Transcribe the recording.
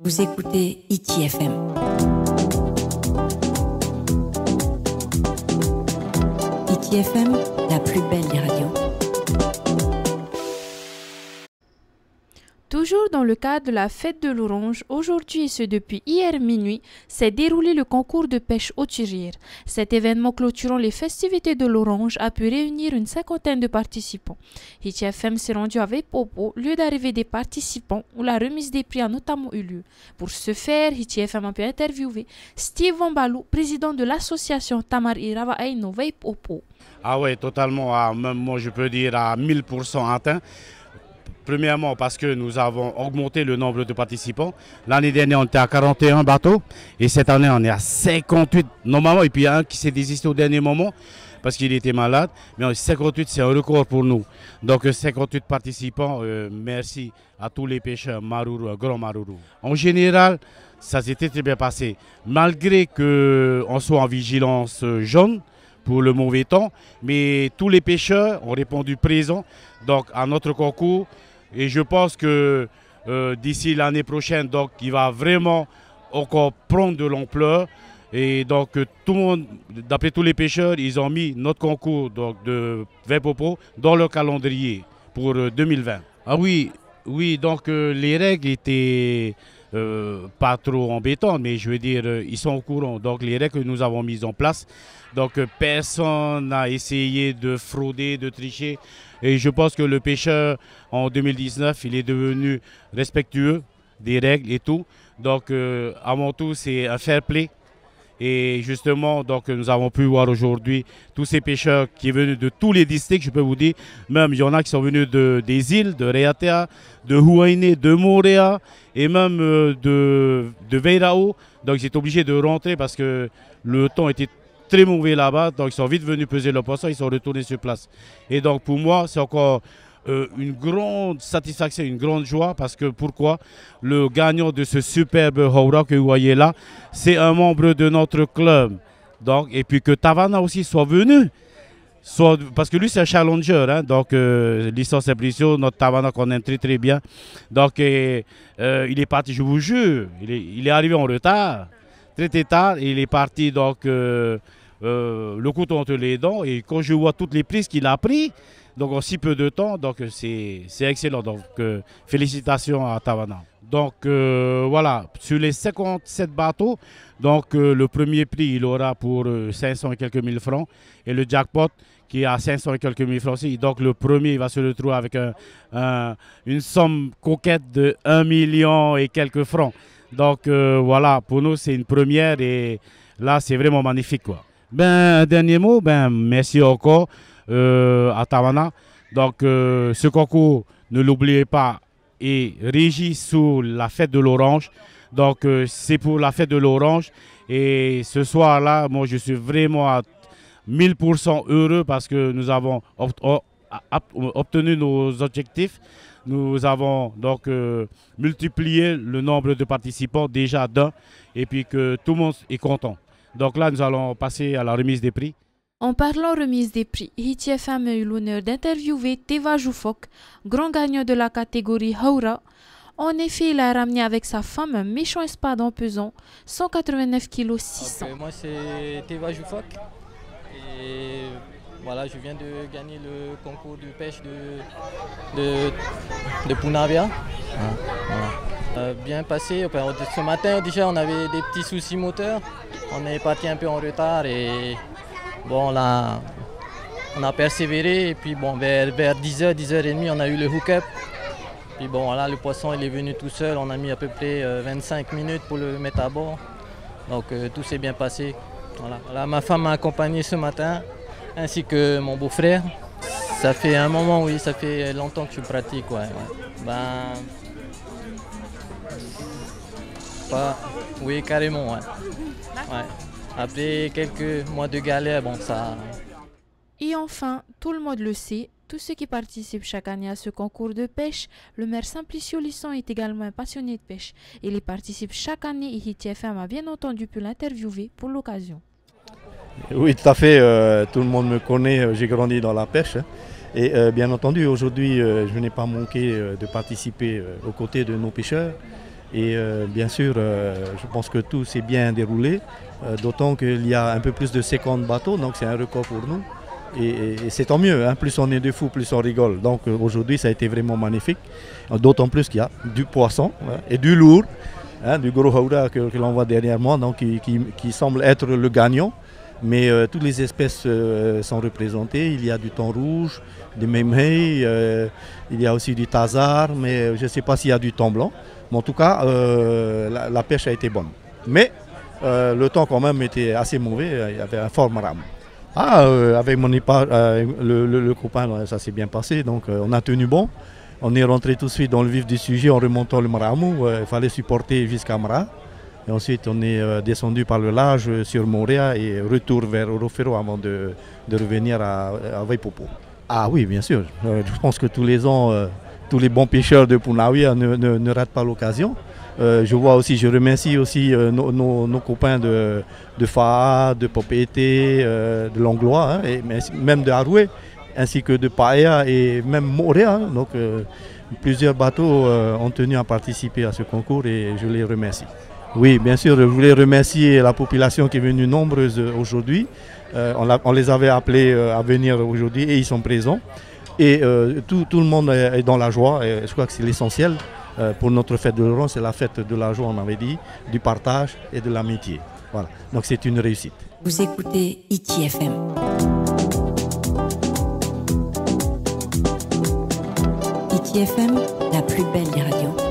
Vous écoutez ITFM. ITFM, la plus belle des radios. Toujours dans le cadre de la fête de l'Orange, aujourd'hui et ce depuis hier minuit, s'est déroulé le concours de pêche au Tirir. Cet événement clôturant les festivités de l'Orange a pu réunir une cinquantaine de participants. ITFM s'est rendu à Veipopo, lieu d'arrivée des participants, où la remise des prix a notamment eu lieu. Pour ce faire, ITFM a pu interviewer Steve Wambalou, président de l'association Tamar Irava Aino Veipopo. Ah oui, totalement, même moi je peux dire à 1000% atteint. Premièrement parce que nous avons augmenté le nombre de participants. L'année dernière on était à 41 bateaux et cette année on est à 58 normalement. Et puis il y a un qui s'est désisté au dernier moment parce qu'il était malade. Mais 58 c'est un record pour nous. Donc 58 participants, merci à tous les pêcheurs Maruru, Grand Maruru. En général ça s'était très bien passé. Malgré qu'on soit en vigilance jaune pour le mauvais temps. Mais tous les pêcheurs ont répondu présent donc, à notre concours. Et je pense que d'ici l'année prochaine, donc, il va vraiment encore prendre de l'ampleur. Et donc tout le monde, d'après tous les pêcheurs, ils ont mis notre concours donc, de Veipopo dans leur calendrier pour 2020. Ah oui, donc les règles étaient pas trop embêtantes, mais je veux dire, ils sont au courant. Donc les règles que nous avons mises en place, donc personne n'a essayé de frauder, de tricher. Et je pense que le pêcheur en 2019, il est devenu respectueux des règles et tout. Donc avant tout, c'est un fair play. Et justement, donc, nous avons pu voir aujourd'hui tous ces pêcheurs qui sont venus de tous les districts, je peux vous dire. Même il y en a qui sont venus des îles, de Reatea, de Huaine, de Moorea et même de Veirao. Donc ils étaient obligés de rentrer parce que le temps était très mauvais là-bas. Donc ils sont vite venus peser le poisson, ils sont retournés sur place. Et donc pour moi, c'est encore une grande satisfaction, une grande joie parce que pourquoi le gagnant de ce superbe Haura que vous voyez là, c'est un membre de notre club. Donc, et puis que Tavana aussi soit venu, parce que lui c'est un challenger, hein, donc licence impression, notre Tavana qu'on aime très très bien. Donc il est parti, je vous jure, il est arrivé en retard, très tard, et il est parti donc le couteau entre les dents et quand je vois toutes les prises qu'il a pris, donc en si peu de temps, donc c'est excellent. Donc félicitations à Tavana. Donc voilà, sur les 57 bateaux, donc le premier prix il aura pour 500 et quelques mille francs et le jackpot qui est à 500 et quelques mille francs aussi. Donc le premier il va se retrouver avec une somme coquette de 1 million et quelques francs. Donc voilà, pour nous c'est une première et là c'est vraiment magnifique quoi. Ben un dernier mot, ben merci encore. À Tavana. Donc ce concours, ne l'oubliez pas, est régi sous la fête de l'Orange. Donc c'est pour la fête de l'Orange. Et ce soir-là, moi je suis vraiment à 1000% heureux parce que nous avons obtenu nos objectifs. Nous avons donc multiplié le nombre de participants déjà d'un et puis que tout le monde est content. Donc là, nous allons passer à la remise des prix. En parlant remise des prix, ITFM a eu l'honneur d'interviewer Teva Joufok, grand gagnant de la catégorie Haura. En effet, il a ramené avec sa femme un méchant espadon pesant 189 kg 600. Moi c'est Teva Joufok et voilà, je viens de gagner le concours de pêche de Punavia. Voilà. Bien passé, ce matin déjà on avait des petits soucis moteurs, on est parti un peu en retard et bon, là, on a persévéré et puis bon, vers 10h, 10h30, on a eu le hook-up. Puis bon, voilà, le poisson il est venu tout seul, on a mis à peu près 25 minutes pour le mettre à bord. Donc tout s'est bien passé. Voilà. Là, ma femme m'a accompagné ce matin, ainsi que mon beau-frère. Ça fait un moment, oui, ça fait longtemps que je pratique. Ouais. Oui, carrément, ouais. Après quelques mois de galère, bon ça... Et enfin, tout le monde le sait, tous ceux qui participent chaque année à ce concours de pêche, le maire Simplicio Lisson est également un passionné de pêche. Il y participe chaque année et ITFM a bien entendu pu l'interviewer pour l'occasion. Oui, tout à fait, tout le monde me connaît, j'ai grandi dans la pêche. Et bien entendu, aujourd'hui, je n'ai pas manqué de participer aux côtés de nos pêcheurs. Et bien sûr, je pense que tout s'est bien déroulé, d'autant qu'il y a un peu plus de 50 bateaux, donc c'est un record pour nous. Et c'est tant mieux, hein. Plus on est de fous, plus on rigole. Donc aujourd'hui, ça a été vraiment magnifique. D'autant plus qu'il y a du poisson, hein, et du lourd, hein, du gros haura que l'on voit dernièrement, donc qui semble être le gagnant. Mais toutes les espèces sont représentées. Il y a du thon rouge, du memhei, il y a aussi du tazar, mais je ne sais pas s'il y a du thon blanc. Mais en tout cas, la pêche a été bonne. Mais le temps quand même était assez mauvais, il y avait un fort marame. Avec mon épouse, le copain, ça s'est bien passé, donc on a tenu bon. On est rentré tout de suite dans le vif du sujet en remontant le Maramou. Il fallait supporter jusqu'à Mara. Et ensuite, on est descendu par le large sur Moréa et retour vers Orofero avant de revenir à Vaipopo. Ah oui, bien sûr. Je pense que tous les ans, tous les bons pêcheurs de Punaouia ne ratent pas l'occasion. Je remercie aussi nos copains de Faa, de Popété, de Langlois, hein, et même de Haroué, ainsi que de Paea et même Moréa. Donc plusieurs bateaux ont tenu à participer à ce concours et je les remercie. Oui, bien sûr, je voulais remercier la population qui est venue nombreuse aujourd'hui. On les avait appelés à venir aujourd'hui et ils sont présents. Et tout le monde est dans la joie et je crois que c'est l'essentiel. Pour notre fête de l'Orange, c'est la fête de la joie, on avait dit, du partage et de l'amitié. Voilà, donc c'est une réussite. Vous écoutez ITFM. ITFM, la plus belle des radios.